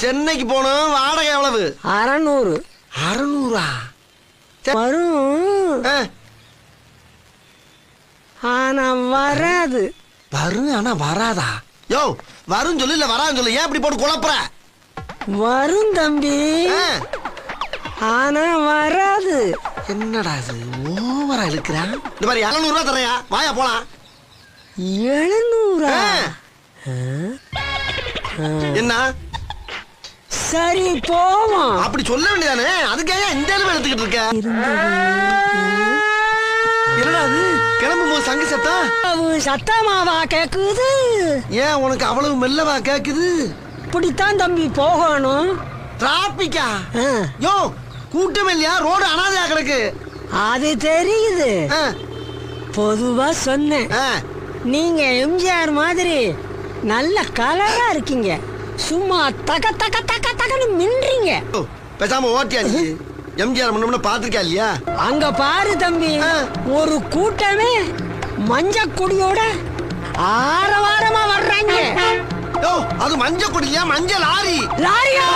சென்னைக்கு போனோம். வாடகை எவ்வளவு? 600. 600ஆ? வரும். ஆனா வராது. வரும் ஆனா வராதா? யோ வரும் சொல்லு இல்ல வரான்னு சொல்லு. ஏன் இப்படி போட்டு குழப்புற? வரும் தம்பி, ஆனா வராது. என்னடா இது ஓவரா இருக்கிறான்? இந்த மாதிரி 700 ரூபா தரையா? வாயா போலாம். 700? என்ன சரி போவோம். அப்படி சொல்ல வேண்டியதானே? அதுக்காக இந்த அளவு எடுத்துக்கிட்டு இருக்க? என்னடா அது கிளம்பும் போது சங்கு சத்தம் சத்தமாவா கேக்குது? ஏன் உனக்கு அவ்வளவு மெல்லவா கேக்குது? இப்படித்தான் தம்பி போகணும். டிராபிக்கா? யோ கூட்டம் இல்லையா? ரோடு அனாதையா கிடக்கு. அது தெரியுது. பொதுவா சொன்னேன். நீங்க எம்ஜிஆர் மாதிரி நல்ல கலரா இருக்கீங்க. சும்மா தக தக தக தகன்னு மின்றீங்க. பேசாம ஓட்டியா நீ? எம்ஜிஆர் முன்ன பாத்துருக்கா இல்லையா? அங்க பாரு தம்பி, ஒரு கூட்டமே மஞ்ச கொடியோட ஆரவாரமா வர்றாங்க. அது மஞ்ச கொடியா? மஞ்சள் லாரி. லாரியா?